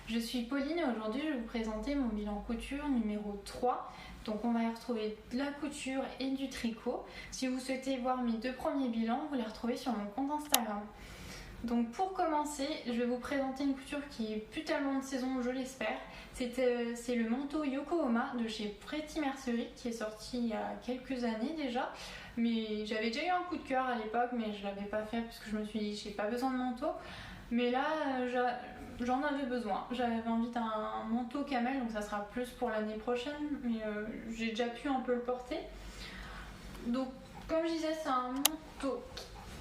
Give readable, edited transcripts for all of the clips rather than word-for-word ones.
Je suis Pauline et aujourd'hui je vais vous présenter mon bilan couture numéro 3. Donc on va y retrouver de la couture et du tricot. Si vous souhaitez voir mes deux premiers bilans, vous les retrouvez sur mon compte Instagram. Donc pour commencer, je vais vous présenter une couture qui est plus tellement de saison, je l'espère. C'est le manteau Yokohama de chez Pretty Mercerie qui est sorti il y a quelques années déjà. Mais j'avais déjà eu un coup de cœur à l'époque, mais je ne l'avais pas fait parce que je me suis dit j'ai pas besoin de manteau. Mais là, j'en avais besoin. J'avais envie d'un manteau camel, donc ça sera plus pour l'année prochaine, mais j'ai déjà pu un peu le porter. Donc, comme je disais, c'est un manteau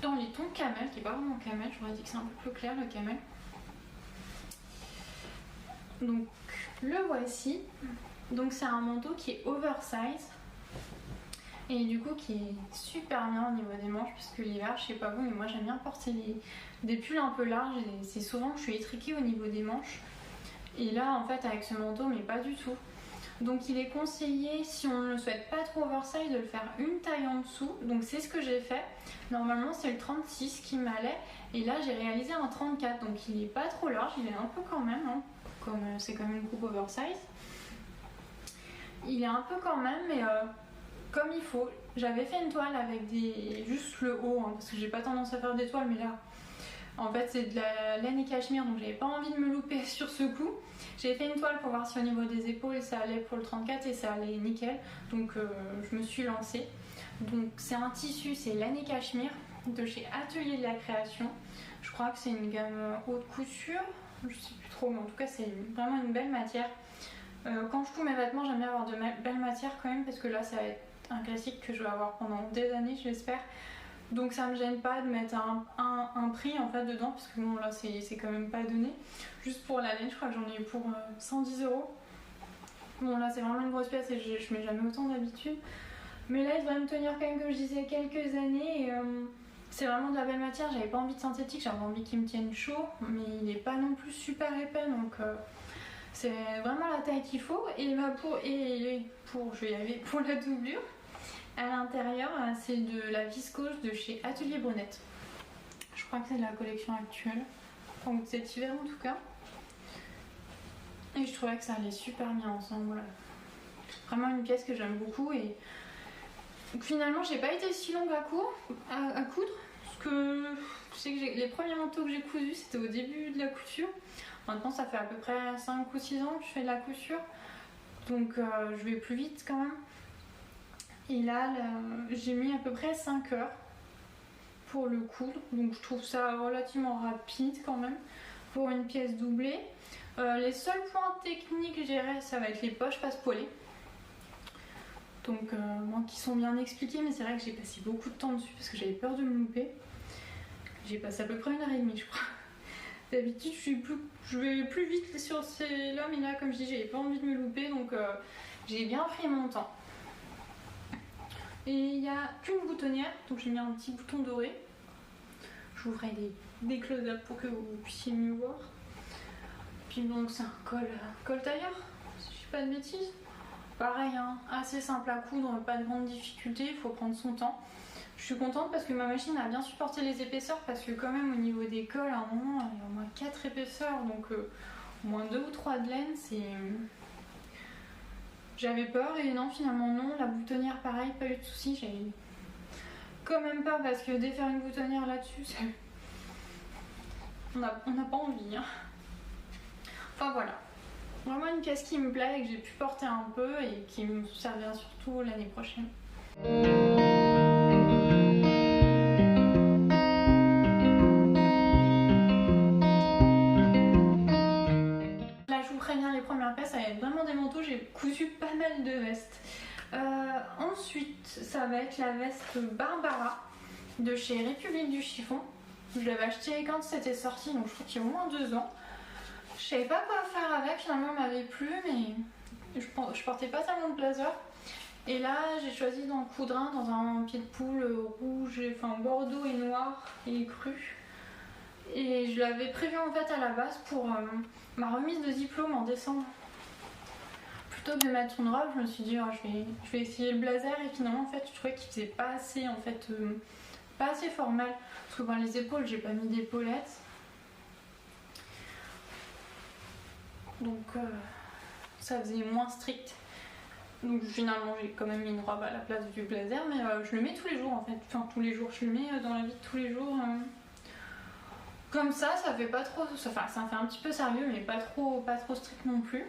dans les tons camel, qui n'est pas vraiment camel, j'aurais dit que c'est un peu plus clair le camel. Donc, le voici. Donc, c'est un manteau qui est oversize. Et du coup qui est super bien au niveau des manches, parce que l'hiver, je sais pas vous, mais moi j'aime bien porter des pulls un peu larges et c'est souvent que je suis étriquée au niveau des manches. Et là en fait avec ce manteau, mais pas du tout. Donc il est conseillé, si on ne le souhaite pas trop oversize, de le faire une taille en dessous. Donc c'est ce que j'ai fait. Normalement c'est le 36 qui m'allait et là j'ai réalisé un 34. Donc il est pas trop large, il est un peu quand même, hein, comme c'est quand même une coupe oversize. Il est un peu quand même, mais comme il faut. J'avais fait une toile avec juste le haut, hein, parce que j'ai pas tendance à faire des toiles, mais là en fait c'est de la laine et cachemire, donc j'avais pas envie de me louper sur ce coup. J'ai fait une toile pour voir si au niveau des épaules ça allait pour le 34 et ça allait nickel, donc je me suis lancée. Donc c'est un tissu, c'est laine et cachemire de chez Atelier de la Création. Je crois que c'est une gamme haute couture, je sais plus trop, mais en tout cas c'est vraiment une belle matière. Quand je couds mes vêtements, j'aime bien avoir de belles matières quand même, parce que là ça va être un classique que je vais avoir pendant des années, je l'espère. Donc ça me gêne pas de mettre un prix en fait dedans, parce que bon là c'est quand même pas donné. Juste pour la laine, je crois que j'en ai eu pour 110 €. Bon là c'est vraiment une grosse pièce et je mets jamais autant d'habitude. Mais là il devrait me tenir quand même, comme je disais, quelques années. Et c'est vraiment de la belle matière, j'avais pas envie de synthétique, j'avais envie qu'il me tienne chaud. Mais il n'est pas non plus super épais, donc c'est vraiment la taille qu'il faut. Et je vais y aller pour la doublure. À l'intérieur, c'est de la viscose de chez Atelier Brunette. Je crois que c'est de la collection actuelle, donc cet hiver en tout cas. Et je trouvais que ça allait super bien ensemble. Voilà. Vraiment une pièce que j'aime beaucoup. Et finalement, j'ai pas été si longue à coudre, parce que je sais que les premiers manteaux que j'ai cousus, c'était au début de la couture. Maintenant, ça fait à peu près 5 ou 6 ans que je fais de la couture, donc je vais plus vite quand même. Et là, j'ai mis à peu près 5 heures pour le coudre, donc je trouve ça relativement rapide quand même pour une pièce doublée. Les seuls points techniques, je dirais, ça va être les poches passe-poilées. Donc, moi, qui sont bien expliquées, mais c'est vrai que j'ai passé beaucoup de temps dessus parce que j'avais peur de me louper. J'ai passé à peu près 1h30, je crois. D'habitude, je vais plus vite sur là, mais là, comme je dis, j'avais pas envie de me louper, donc j'ai bien pris mon temps. Et il n'y a qu'une boutonnière, donc j'ai mis un petit bouton doré. Je vous ferai des close-up pour que vous puissiez mieux voir. Puis donc c'est un col tailleur, si je dis pas de bêtises. Pareil, hein, assez simple à coudre, pas de grande difficulté, il faut prendre son temps. Je suis contente parce que ma machine a bien supporté les épaisseurs, parce que quand même au niveau des cols, à un moment, il y a au moins 4 épaisseurs, donc au moins 2 ou 3 de laine, c'est... J'avais peur et non, finalement non. La boutonnière pareil, pas eu de soucis. J'avais quand même peur parce que défaire une boutonnière là-dessus, on n'a pas envie, hein. Enfin voilà, vraiment une pièce qui me plaît et que j'ai pu porter un peu et qui me servira surtout l'année prochaine. Les premières pièces, ça va être vraiment des manteaux. J'ai cousu pas mal de vestes. Ensuite, ça va être la veste Barbara de chez République du Chiffon. Je l'avais acheté quand c'était sorti, donc je crois qu'il y a au moins 2 ans. Je savais pas quoi faire avec, finalement, elle m'avait plu, mais je portais pas tellement de blazer. Et là, j'ai choisi d'en coudre un dans un pied de poule rouge, enfin bordeaux et noir et cru. Et je l'avais prévu en fait à la base pour ma remise de diplôme en décembre. Plutôt que de mettre une robe, je me suis dit oh, je vais essayer le blazer, et finalement en fait je trouvais qu'il faisait pas assez, en fait, pas assez formel. Parce que les épaules, j'ai pas mis d'épaulettes. donc ça faisait moins strict. Donc finalement j'ai quand même mis une robe à la place du blazer, mais je le mets tous les jours en fait, enfin tous les jours, je le mets dans la vie de tous les jours. Comme ça fait pas trop, enfin ça fait un petit peu sérieux, mais pas trop strict non plus.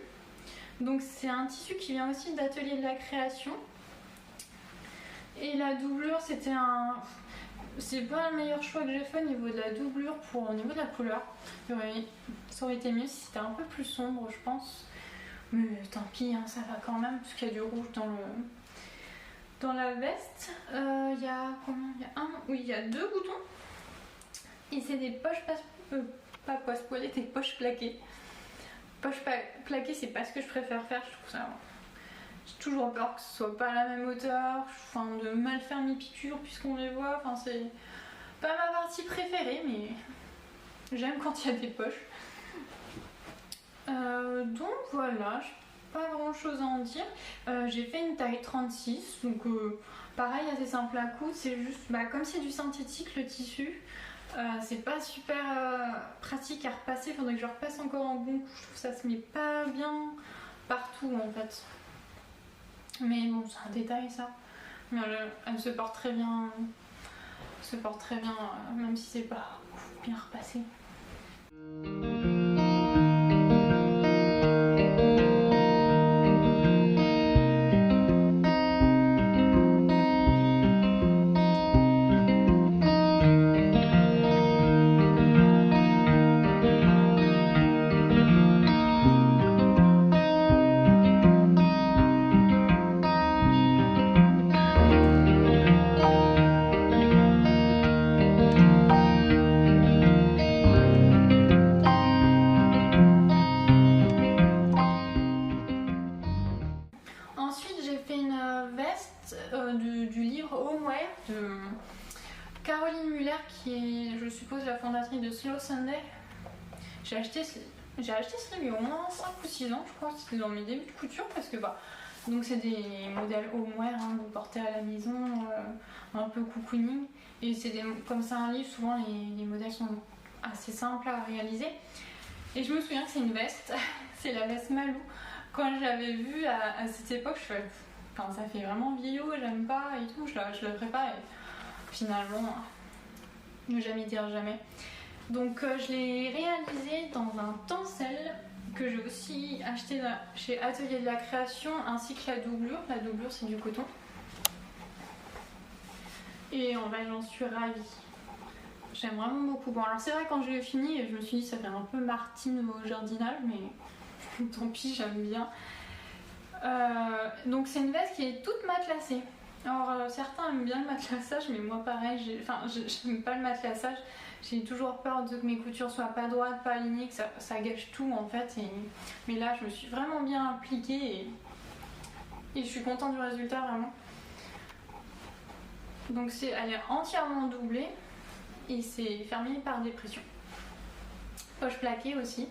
Donc c'est un tissu qui vient aussi d'Atelier de la Création. Et la doublure, c'était un... C'est pas le meilleur choix que j'ai fait au niveau de la doublure au niveau de la couleur. Ça aurait été mieux si c'était un peu plus sombre, je pense. Mais tant pis, hein, ça va quand même, parce qu'il y a du rouge dans la veste. Il y a combien? Il y a 2 boutons. Et c'est des poches pas poche-poilée, des poches plaquées. Poches plaquées, c'est pas ce que je préfère faire, je trouve ça... J'ai toujours peur que ce soit pas à la même hauteur, enfin, de mal faire mes piqûres puisqu'on les voit, enfin c'est pas ma partie préférée, mais j'aime quand il y a des poches. Donc voilà, j'ai pas grand chose à en dire. J'ai fait une taille 36, donc pareil, assez simple à coudre, c'est juste, comme c'est du synthétique le tissu, c'est pas super pratique à repasser, faudrait que je repasse encore en bon coup, je trouve que ça se met pas bien partout en fait. Mais bon, c'est un détail ça. Mais elle se porte très bien. Même si c'est pas bien repassé. Du livre Homeware de Caroline Muller, qui est, je suppose, la fondatrice de Slow Sunday. J'ai acheté ce livre il y a au moins 5 ou 6 ans, je crois, c'était dans mes débuts de couture, parce que donc c'est des modèles Homeware, hein, vous portez à la maison, un peu cocooning, et comme c'est un livre, souvent les modèles sont assez simples à réaliser. Et je me souviens que c'est une veste, c'est la veste Malou. Quand je l'avais vue à cette époque, je fais... Enfin, ça fait vraiment vieillot, j'aime pas et tout, je la prépare et finalement, ne jamais dire jamais. Donc je l'ai réalisé dans un tencel que j'ai aussi acheté chez Atelier de la Création, ainsi que la doublure. La doublure c'est du coton. Et en vrai j'en suis ravie. J'aime vraiment beaucoup. Bon alors c'est vrai quand je l'ai fini, je me suis dit ça fait un peu Martine au jardinage, mais tant pis, j'aime bien. Donc c'est une veste qui est toute matelassée. Alors certains aiment bien le matelassage, mais moi pareil, j'aime pas le matelassage. J'ai toujours peur de que mes coutures soient pas droites, pas alignées, que ça gâche tout en fait. Mais là je me suis vraiment bien appliquée et je suis contente du résultat vraiment. Donc elle est entièrement doublée et c'est fermé par des pressions. Poche plaquée aussi.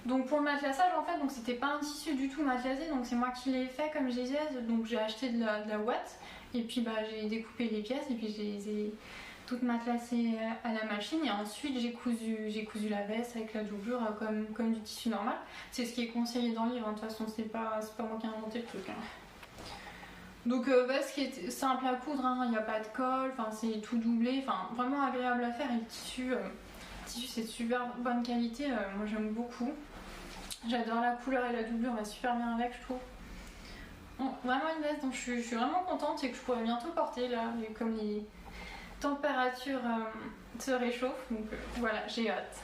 Donc pour le matelassage en fait, donc c'était pas un tissu du tout matelassé, donc c'est moi qui l'ai fait comme je disais, donc j'ai acheté de la ouate et puis j'ai découpé les pièces et puis je les ai toutes matelassées à la machine et ensuite j'ai cousu la veste avec la doublure comme du tissu normal. C'est ce qui est conseillé dans le livre, hein. De toute façon c'est pas moi qui ai inventé le truc. Hein. Donc veste qui est simple à coudre, hein. Il n'y a pas de colle, c'est tout doublé, vraiment agréable à faire et le tissu c'est de super bonne qualité, moi j'aime beaucoup. J'adore la couleur et la doublure va super bien avec, je trouve. Bon, vraiment une veste dont je suis vraiment contente et que je pourrais bientôt porter là, comme les températures se réchauffent. Donc voilà, j'ai hâte.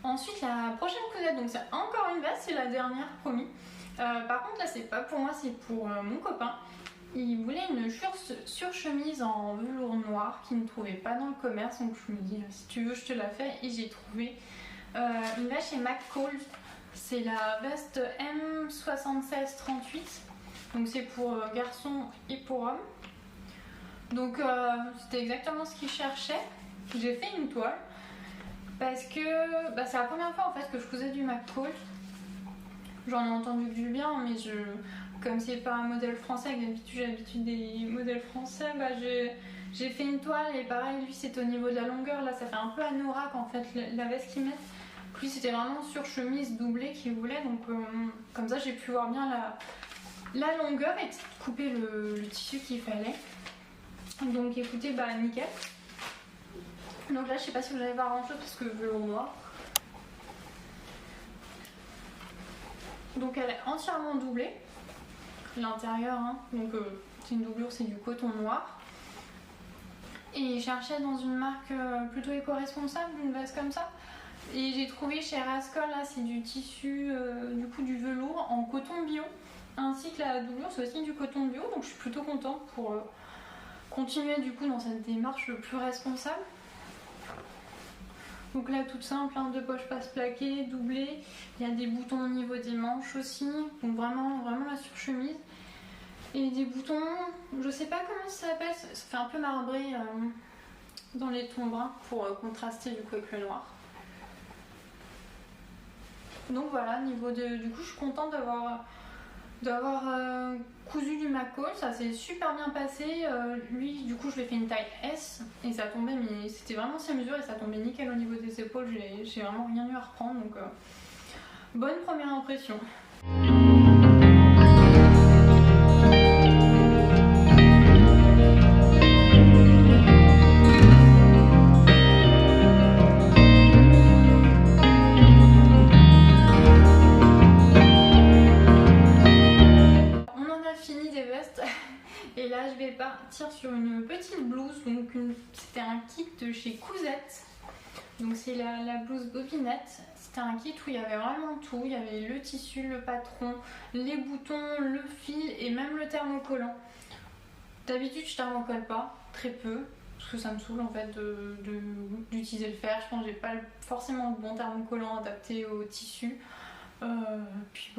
Ensuite, la prochaine cousette, donc c'est encore une veste, c'est la dernière promis. Par contre là c'est pas pour moi, c'est pour mon copain. Il voulait une surchemise en velours noir qu'il ne trouvait pas dans le commerce, donc je me dis si tu veux je te la fais et j'ai trouvé une veste chez McCall. C'est la veste M7638, donc c'est pour garçon et pour homme. Donc c'était exactement ce qu'il cherchait. j'ai fait une toile parce que c'est la première fois en fait que je faisais du McCall. J'en ai entendu du bien, mais comme c'est pas un modèle français, que d'habitude j'ai l'habitude des modèles français, j'ai fait une toile et pareil, lui c'est au niveau de la longueur, là ça fait un peu anorak en fait la veste qu'il met. Lui c'était vraiment sur chemise doublée qu'il voulait, donc comme ça j'ai pu voir bien la longueur et couper le tissu qu'il fallait. Donc écoutez, nickel. Donc là je sais pas si vous allez voir grand chose parce que velours noir. Donc elle est entièrement doublée, l'intérieur, hein. Donc c'est une doublure, c'est du coton noir. Et je cherchais dans une marque plutôt éco-responsable, une veste comme ça. Et j'ai trouvé chez Rascol, là c'est du tissu, du coup du velours en coton bio. Ainsi que la doublure, c'est aussi du coton bio, donc je suis plutôt contente pour continuer du coup dans cette démarche plus responsable. Donc là toute simple, hein, 2 poches passe-plaquées, doublées, il y a des boutons au niveau des manches aussi, donc vraiment la surchemise. Et des boutons, je sais pas comment ça s'appelle, ça fait un peu marbré dans les tons bruns pour contraster du coup avec le noir. Donc voilà, niveau du coup je suis contente d'avoir cousu du McCall, ça s'est super bien passé. Lui du coup je lui ai fait une taille S et ça tombait, mais c'était vraiment ses mesures et ça tombait nickel au niveau des épaules, j'ai vraiment rien eu à reprendre, donc bonne première impression. Et là je vais partir sur une petite blouse, donc c'était un kit de chez Cousette, donc c'est la blouse bobinette. C'était un kit où il y avait vraiment tout, il y avait le tissu, le patron, les boutons, le fil et même le thermocollant. D'habitude je thermocole pas, très peu, parce que ça me saoule en fait d'utiliser le fer. Je pense que j'ai pas forcément le bon thermocollant adapté au tissu, puis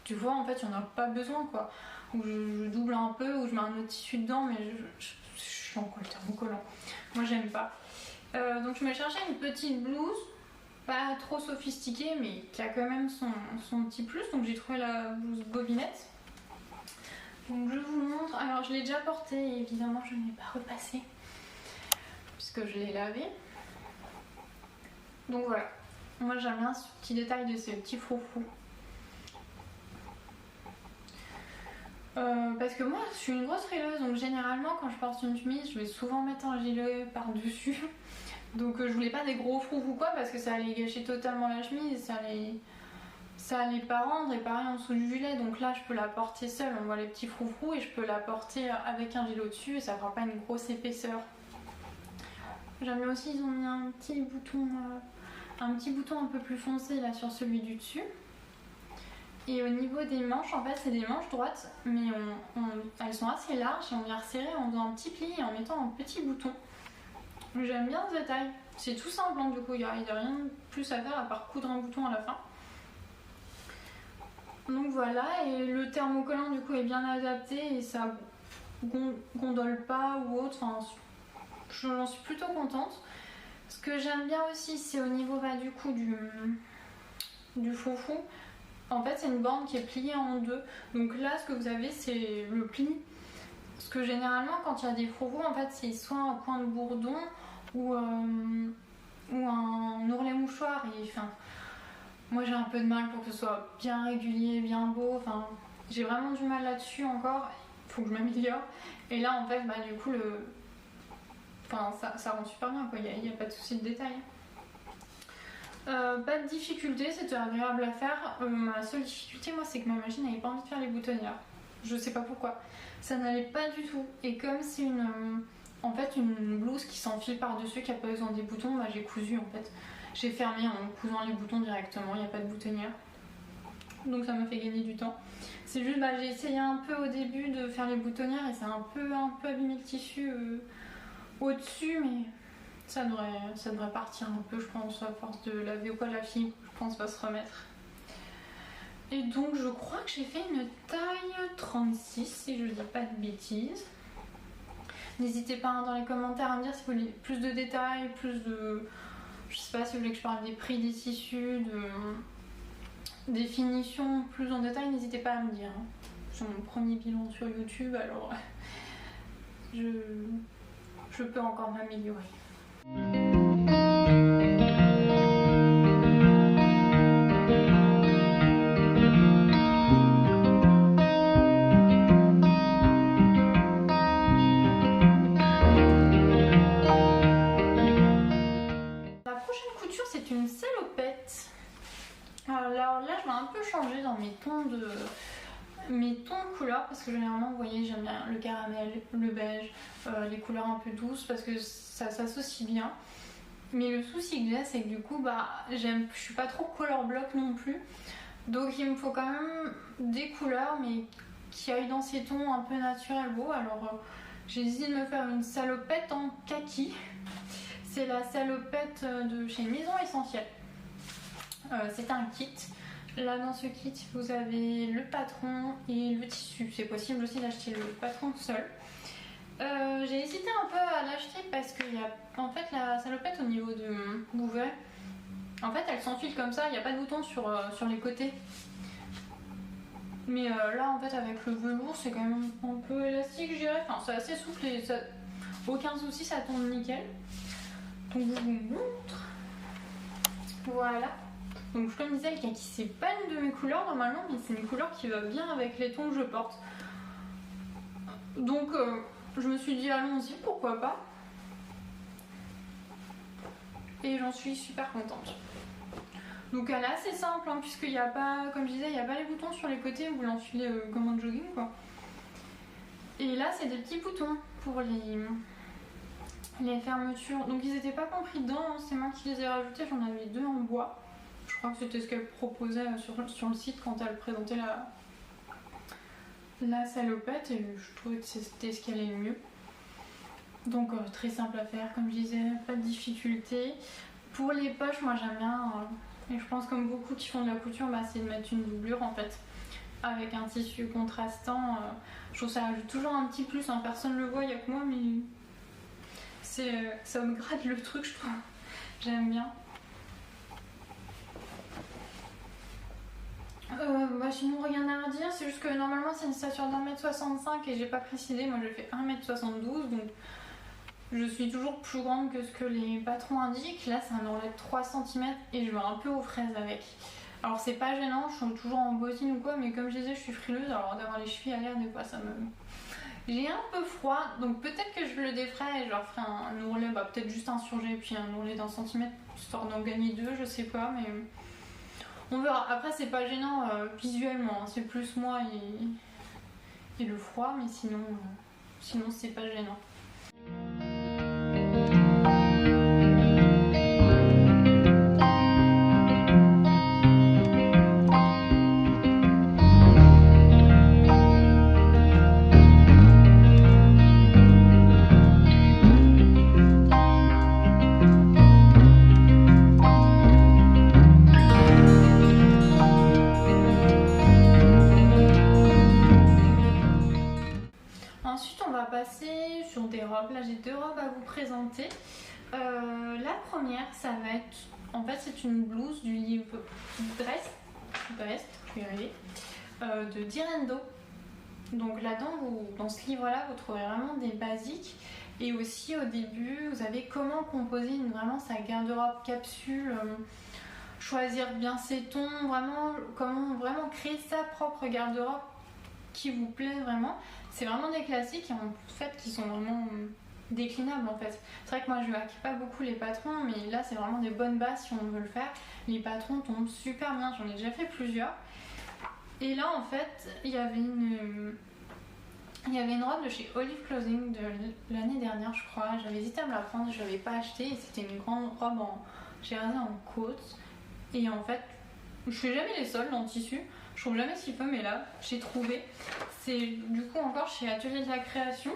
tu vois en fait il n'y en a pas besoin quoi. Où je double un peu, où je mets un autre tissu dedans, mais je suis encore le thermocollant. Moi j'aime pas. Donc je me cherchais une petite blouse, pas trop sophistiquée, mais qui a quand même son petit plus. Donc j'ai trouvé la blouse bobinette. Donc je vous montre. Alors je l'ai déjà portée, et évidemment je ne l'ai pas repassée, puisque je l'ai lavée. Donc voilà. Moi j'aime bien ce petit détail de ces petits froufrous. Parce que moi je suis une grosse frileuse, donc généralement quand je porte une chemise je vais souvent mettre un gilet par dessus, donc je voulais pas des gros froufrous ou quoi parce que ça allait gâcher totalement la chemise, ça allait pas rendre, et pareil en dessous du gilet. Donc là je peux la porter seule, on voit les petits froufrous, et je peux la porter avec un gilet au dessus et ça fera pas une grosse épaisseur. J'aime bien aussi, ils ont mis un petit bouton un peu plus foncé là sur celui du dessus. Et au niveau des manches, en fait, c'est des manches droites, mais elles sont assez larges et on vient resserrer en faisant un petit pli et en mettant un petit bouton. J'aime bien ce détail. C'est tout simple, hein, du coup, il n'y a rien de plus à faire à part coudre un bouton à la fin. Donc voilà, et le thermocollant, du coup, est bien adapté et ça gondole pas ou autre. Enfin, j'en suis plutôt contente. Ce que j'aime bien aussi, c'est au niveau du coup du foufou. En fait, c'est une bande qui est pliée en deux. Donc là, ce que vous avez, c'est le pli. Parce que généralement, quand il y a des froufrous, en fait, c'est soit un point de bourdon ou un ourlet mouchoir. Et enfin, moi, j'ai un peu de mal pour que ce soit bien régulier, bien beau. Enfin, j'ai vraiment du mal là-dessus encore. Il faut que je m'améliore. Et là, en fait, du coup, ça rend super bien, quoi. Il n'y a pas de souci de détail. Pas de difficulté, c'était agréable à faire. Ma seule difficulté, moi, c'est que ma machine n'avait pas envie de faire les boutonnières. Je sais pas pourquoi. Ça n'allait pas du tout. Et comme c'est en fait une blouse qui s'enfile par-dessus, qui a pas besoin des boutons, j'ai cousu en fait. J'ai fermé en cousant les boutons directement, il n'y a pas de boutonnière. Donc ça m'a fait gagner du temps. C'est juste, j'ai essayé un peu au début de faire les boutonnières et ça a un peu abîmé le tissu au-dessus, mais ça devrait partir un peu, je pense, à force de laver ou quoi, la fibre, je pense, va se remettre. Et donc je crois que j'ai fait une taille 36, si je dis pas de bêtises. N'hésitez pas dans les commentaires à me dire si vous voulez plus de détails, plus de... Je sais pas si vous voulez que je parle des prix des tissus, des finitions plus en détail, n'hésitez pas à me dire. C'est mon premier bilan sur YouTube, alors je peux encore m'améliorer. La prochaine couture, c'est une salopette. Alors là, je vais un peu changer dans mes tons de couleurs parce que généralement, vous voyez, j'aime bien le caramel, le beige, les couleurs un peu douces parce que ça s'associe bien. Mais le souci que j'ai, c'est que du coup, je suis pas trop color block non plus. Donc il me faut quand même des couleurs, mais qui aillent dans ces tons un peu naturels beaux. Alors j'ai décidé de me faire une salopette en kaki. C'est la salopette de chez Maison Essentielle. C'est un kit. Là dans ce kit vous avez le patron et le tissu. C'est possible aussi d'acheter le patron seul. J'ai hésité un peu à l'acheter parce qu'il y a en fait la salopette au niveau de... Vous verrez, en fait elle s'enfile comme ça, il n'y a pas de bouton sur les côtés. Mais là en fait avec le velours c'est quand même un peu élastique je dirais. Enfin c'est assez souple et ça... aucun souci, ça tombe nickel. Donc je vous montre. Voilà. Donc comme je disais, le kaki c'est pas une de mes couleurs normalement, mais c'est une couleur qui va bien avec les tons que je porte. Donc je me suis dit allons-y, pourquoi pas. Et j'en suis super contente. Donc elle est assez simple hein, puisqu'il n'y a pas, comme je disais, il n'y a pas les boutons sur les côtés où vous l'enfilez comme un jogging quoi. Et là c'est des petits boutons pour les fermetures. Donc ils n'étaient pas compris dedans, hein. C'est moi qui les ai rajoutés, j'en avais 2 en bois. Je crois que c'était ce qu'elle proposait sur le site quand elle présentait la salopette et je trouvais que c'était ce qui allait le mieux. Donc très simple à faire, comme je disais, pas de difficulté. Pour les poches, moi j'aime bien, et je pense comme beaucoup qui font de la couture, c'est de mettre une doublure en fait. Avec un tissu contrastant, je trouve que ça ajoute toujours un petit plus, hein. Personne ne le voit, il n'y a que moi, mais ça me gratte le truc, je trouve. J'aime bien. Sinon rien à redire, c'est juste que normalement c'est une stature d'1m65 et j'ai pas précisé, moi je fais 1m72 donc je suis toujours plus grande que ce que les patrons indiquent. Là ça m'enlève 3 cm et je vais un peu aux fraises avec. Alors c'est pas gênant, je suis toujours en bottine ou quoi, mais comme je disais je suis frileuse, alors d'avoir les chevilles à l'air des fois ça me... J'ai un peu froid, donc peut-être que je le défraie et je leur ferai un ourlet, peut-être juste un surjet et puis un ourlet d'1 cm, histoire d'en gagner 2, je sais pas, mais... On verra. Après, c'est pas gênant visuellement, hein. C'est plus moi et le froid, mais sinon c'est pas gênant. Passer sur des robes. Là j'ai 2 robes à vous présenter. La première ça va être, en fait c'est une blouse du livre Dress, je vais y arriver, de Direndo. Donc là-dedans, dans ce livre là vous trouverez vraiment des basiques et aussi au début vous avez comment composer vraiment sa garde-robe capsule, choisir bien ses tons, vraiment comment vraiment créer sa propre garde-robe qui vous plaît vraiment. C'est vraiment des classiques en fait qui sont vraiment déclinables en fait. C'est vrai que moi je hack pas beaucoup les patrons, mais là c'est vraiment des bonnes bases si on veut le faire. Les patrons tombent super bien, j'en ai déjà fait plusieurs. Et là en fait il y avait une robe de chez Olive Clothing de l'année dernière je crois. J'avais hésité à me la prendre, je l'avais pas achetée et c'était une grande robe en côte. Et en fait je fais jamais les soldes en tissu. Je trouve jamais ce qu'il faut, mais là j'ai trouvé. C'est du coup encore chez Atelier de la Création.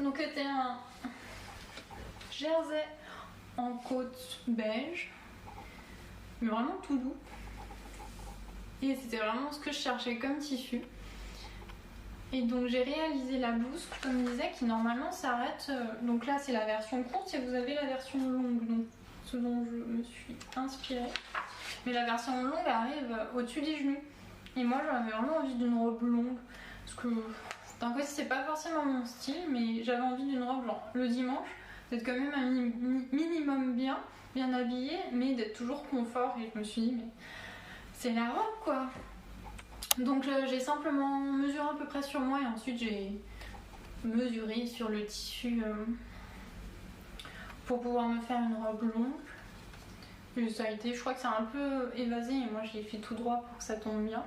Donc c'était un jersey en côte beige, mais vraiment tout doux. Et c'était vraiment ce que je cherchais comme tissu. Et donc j'ai réalisé la blouse, comme je disais, qui normalement s'arrête. Donc là c'est la version courte et vous avez la version longue, donc ce dont je me suis inspirée. Mais la version longue arrive au-dessus des genoux. Et moi j'avais vraiment envie d'une robe longue. Parce que d'un côté c'est pas forcément mon style, mais j'avais envie d'une robe genre le dimanche, d'être quand même un minimum bien habillée, mais d'être toujours confort. Et je me suis dit, mais c'est la robe quoi. Donc j'ai simplement mesuré à peu près sur moi et ensuite j'ai mesuré sur le tissu pour pouvoir me faire une robe longue. Et ça a été, je crois que c'est un peu évasé et moi je l'ai fait tout droit pour que ça tombe bien.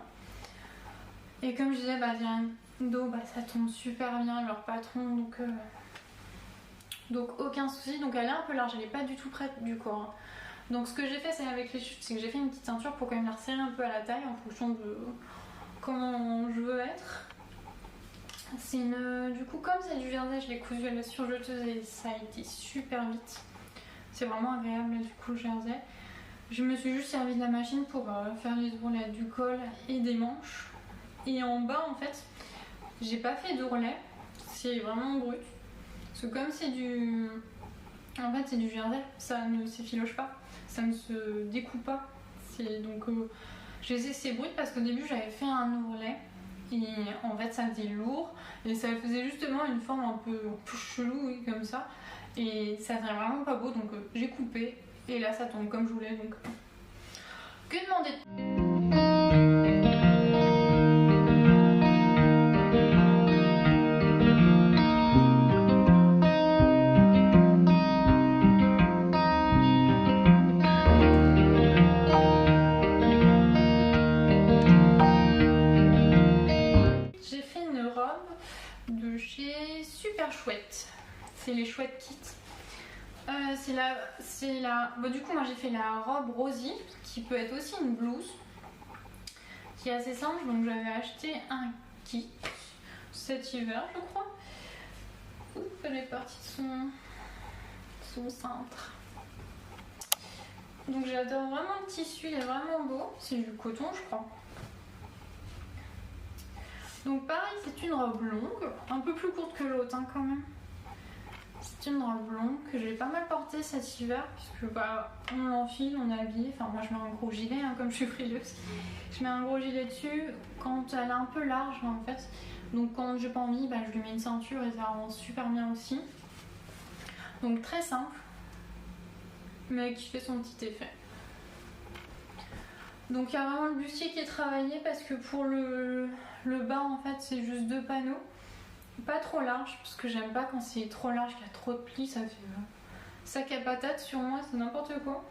Et comme je disais, Zalando, ça tombe super bien, leur patron, donc aucun souci. Donc elle est un peu large, elle n'est pas du tout prête du corps. Donc ce que j'ai fait, c'est avec les chutes, c'est que j'ai fait une petite ceinture pour quand même la resserrer un peu à la taille en fonction de comment je veux être. C'est du coup, comme c'est du jersey, je l'ai cousu à la surjeteuse et ça a été super vite. C'est vraiment agréable du coup le jersey. Je me suis juste servi de la machine pour faire les ourlets du col et des manches. Et en bas en fait, j'ai pas fait d'ourlet, c'est vraiment brut. Parce que comme c'est du jersey, ça ne s'effiloche pas, ça ne se découpe pas. Donc je sais que c'est brut parce qu'au début j'avais fait un ourlet et en fait ça faisait lourd et ça faisait justement une forme un peu chelou, oui, comme ça. Et ça faisait vraiment pas beau, donc j'ai coupé et là ça tombe comme je voulais, donc que demander? J'ai fait une robe de chez Super Chouette, c'est les Chouettes Kits. Du coup moi j'ai fait la robe Rosie qui peut être aussi une blouse qui est assez simple, donc j'avais acheté un kit cet hiver je crois. Oups, elle est partie de son cintre. Donc j'adore vraiment le tissu, il est vraiment beau, c'est du coton je crois. Donc pareil, c'est une robe longue, un peu plus courte que l'autre quand même. C'est une robe longue que j'ai pas mal portée cet hiver puisque on l'enfile, on est habillé. Enfin moi je mets un gros gilet comme je suis frileuse. Je mets un gros gilet dessus quand elle est un peu large en fait. Donc quand j'ai pas envie, je lui mets une ceinture et ça rend super bien aussi. Donc très simple, mais qui fait son petit effet. Donc il y a vraiment le bustier qui est travaillé parce que pour le bas en fait c'est juste 2 panneaux. Pas trop large parce que j'aime pas quand c'est trop large, qu'il y a trop de plis, ça fait sac à patate sur moi, c'est n'importe quoi.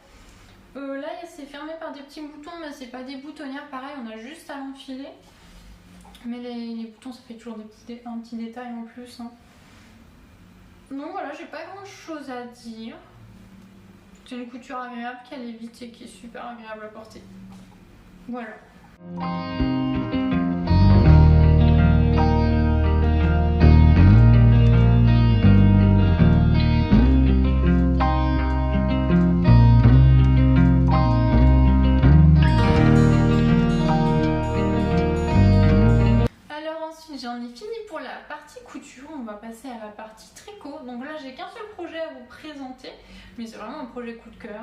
Là c'est fermé par des petits boutons mais c'est pas des boutonnières, pareil on a juste à l'enfiler. Mais les boutons ça fait toujours un petit détail en plus. Donc voilà, j'ai pas grand chose à dire. C'est une couture agréable qui allait vite et qui est super agréable à porter. Voilà. J'en ai fini pour la partie couture, on va passer à la partie tricot. Donc là j'ai qu'un seul projet à vous présenter, mais c'est vraiment un projet coup de cœur.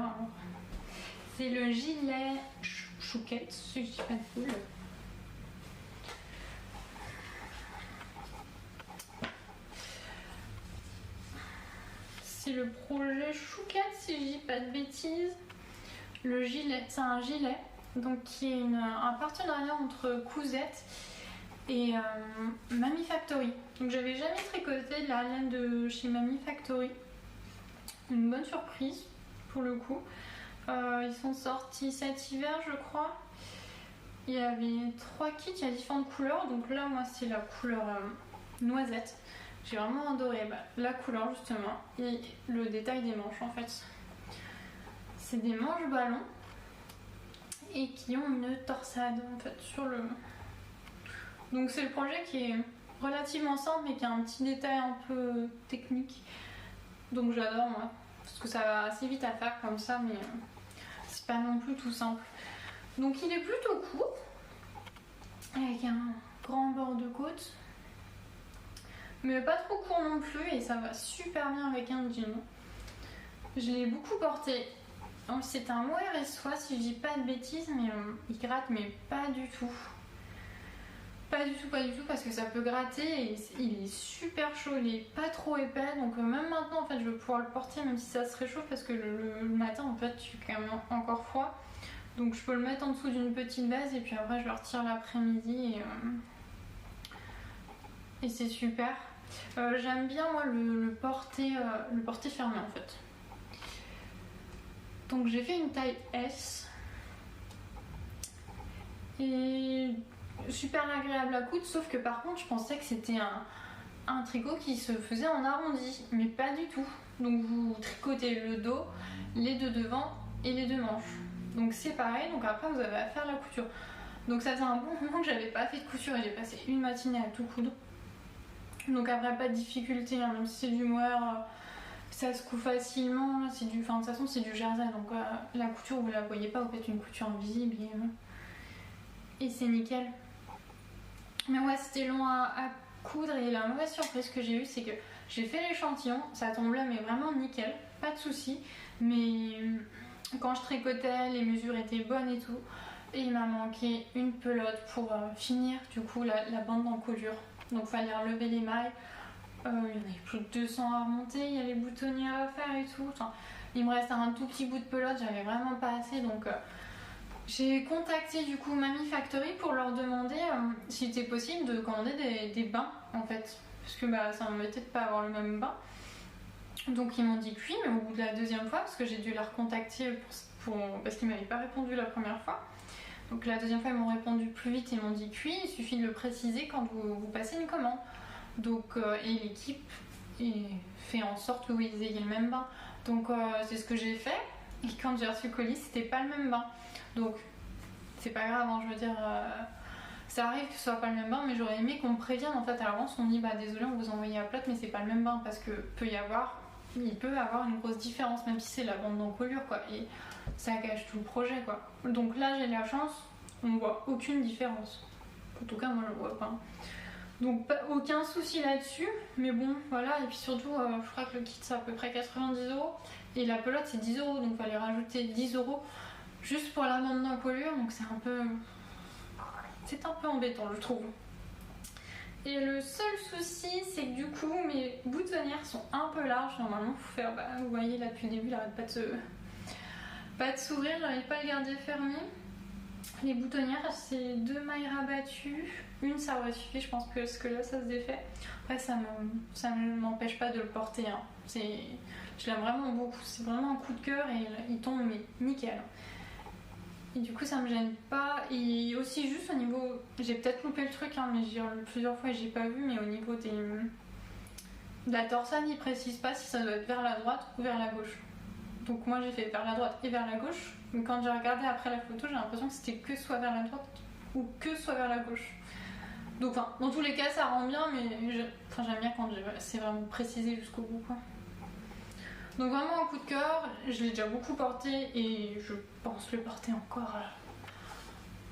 C'est le gilet chouquette, si je dis pas de boule. C'est le projet chouquette si je dis pas de bêtises. Le gilet, c'est un gilet donc qui est un partenariat entre Cousette et Mamie Factory. Donc j'avais jamais tricoté de la laine de chez Mamie Factory. Une bonne surprise pour le coup. Ils sont sortis cet hiver je crois. Il y avait 3 kits, il y a différentes couleurs. Donc là moi c'est la couleur noisette. J'ai vraiment adoré la couleur justement et le détail des manches en fait. C'est des manches ballons et qui ont une torsade en fait sur le... Donc c'est le projet qui est relativement simple mais qui a un petit détail un peu technique. Donc j'adore moi, parce que ça va assez vite à faire comme ça, mais c'est pas non plus tout simple. Donc il est plutôt court, avec un grand bord de côte. mais pas trop court non plus et ça va super bien avec un jean. Je l'ai beaucoup porté. C'est un mohair soie si je dis pas de bêtises, mais il gratte mais pas du tout. Pas du tout parce que ça peut gratter et il est super chaud, il est pas trop épais donc même maintenant en fait je vais pouvoir le porter même si ça se réchauffe parce que le matin en fait je suis quand même encore froid donc je peux le mettre en dessous d'une petite base et puis après je le retire l'après-midi et c'est super. J'aime bien moi le porter fermé en fait. Donc j'ai fait une taille S et super agréable à coudre, sauf que par contre je pensais que c'était un tricot qui se faisait en arrondi, mais pas du tout. Donc vous tricotez le dos, les deux devant et les deux manches. Donc c'est pareil, donc après vous avez à faire la couture. Donc ça faisait un bon moment que j'avais pas fait de couture et j'ai passé une matinée à tout coudre. Donc après pas de difficulté, hein, même si c'est du mohair, ça se coud facilement. C'est du, enfin de toute façon c'est du jersey, donc la couture vous la voyez pas, vous faites une couture invisible et c'est nickel. Mais ouais, c'était long à coudre et la mauvaise surprise que j'ai eue, c'est que j'ai fait l'échantillon, ça tombe là mais vraiment nickel, pas de soucis. Mais quand je tricotais, les mesures étaient bonnes et tout. Et il m'a manqué une pelote pour finir du coup la bande d'encolure. Donc il fallait relever les mailles. Il y en avait plus de 200 à remonter, il y a les boutonnières à faire et tout. Enfin, il me reste un tout petit bout de pelote, j'avais vraiment pas assez donc... J'ai contacté du coup Mamie Factory pour leur demander s'il était possible de commander des bains en fait. Parce que ça m'embêtait de pas avoir le même bain. Donc ils m'ont dit que oui, mais au bout de la deuxième fois, parce que j'ai dû les recontacter parce qu'ils m'avaient pas répondu la première fois. Donc la deuxième fois ils m'ont répondu plus vite et m'ont dit que oui, il suffit de le préciser quand vous passez une commande. Donc et l'équipe fait en sorte que vous ayez le même bain. Donc c'est ce que j'ai fait. Et quand j'ai reçu le colis, c'était pas le même bain. Donc c'est pas grave, hein, je veux dire, ça arrive que ce soit pas le même bain, mais j'aurais aimé qu'on me prévienne en fait à l'avance, on me dit désolé on vous envoie à plate mais c'est pas le même bain parce que il peut y avoir une grosse différence même si c'est la bande d'encolure quoi et ça gâche tout le projet quoi. Donc là j'ai la chance, on voit aucune différence. En tout cas moi je vois pas. Donc aucun souci là-dessus, mais bon voilà, et puis surtout je crois que le kit c'est à peu près 90 € et la pelote c'est 10 €, donc il fallait rajouter 10 € juste pour la bande d'encolure, donc c'est un peu embêtant je trouve. Et le seul souci c'est que du coup mes boutonnières sont un peu larges, normalement faut faire, vous voyez là depuis le début il arrête pas de s'ouvrir, j'arrive pas à le garder fermé. Les boutonnières c'est 2 mailles rabattues, une ça aurait suffi je pense parce que là ça se défait. Après ça ne m'empêche pas de le porter, hein. Je l'aime vraiment beaucoup, c'est vraiment un coup de cœur et il tombe mais nickel. Et du coup ça me gêne pas. Et aussi juste au niveau, j'ai peut-être loupé le truc hein, mais j'ai relu plusieurs fois et j'ai pas vu, mais au niveau de la torsade il précise pas si ça doit être vers la droite ou vers la gauche. Donc moi j'ai fait vers la droite et vers la gauche, mais quand j'ai regardé après la photo j'ai l'impression que c'était que soit vers la droite ou que soit vers la gauche. Donc dans tous les cas ça rend bien, mais j'aime bien quand c'est vraiment précisé jusqu'au bout quoi. Donc vraiment un coup de cœur, je l'ai déjà beaucoup porté et je pense le porter encore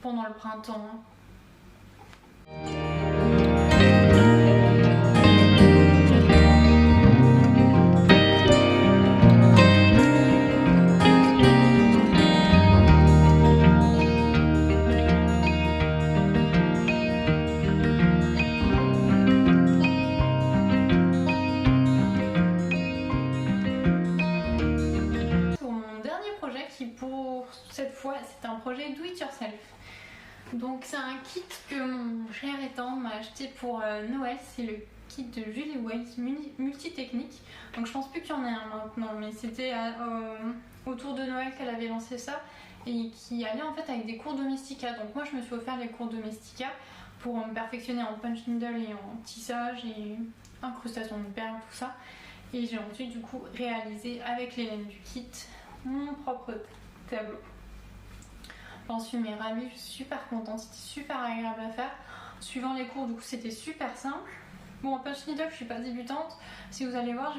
pendant le printemps. C'est un projet do it yourself. Donc c'est un kit que mon cher étant m'a acheté pour Noël. C'est le kit de Julie Ways multitechnique. Donc je pense plus qu'il y en ait un maintenant, mais c'était autour de Noël qu'elle avait lancé ça et qui allait en fait avec des cours Domestika. Donc moi je me suis offert les cours Domestika pour me perfectionner en punch needle et en tissage et incrustation de perles, tout ça. Et j'ai ensuite du coup réalisé avec les laines du kit mon propre tableau. J'en suis ravie, je suis super contente, c'était super agréable à faire. Suivant les cours, du coup, c'était super simple. Bon, en punch needle, je suis pas débutante. Si vous allez voir,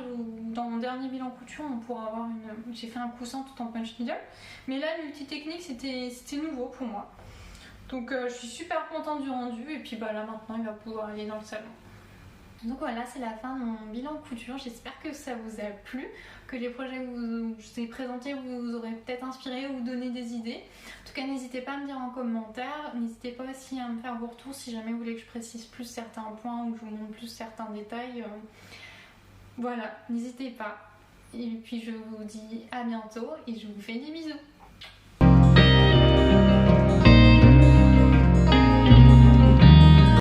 dans mon dernier bilan couture, on pourra avoir j'ai fait un coussin tout en punch needle. Mais là, multitechnique, c'était nouveau pour moi. Donc, je suis super contente du rendu. Et puis, là, maintenant, il va pouvoir aller dans le salon. Donc voilà, c'est la fin de mon bilan couture. J'espère que ça vous a plu, que les projets que je vous ai présentés vous auraient peut-être inspiré ou donné des idées. En tout cas, n'hésitez pas à me dire en commentaire. N'hésitez pas aussi à me faire vos retours si jamais vous voulez que je précise plus certains points ou que je vous montre plus certains détails. Voilà, n'hésitez pas. Et puis je vous dis à bientôt et je vous fais des bisous.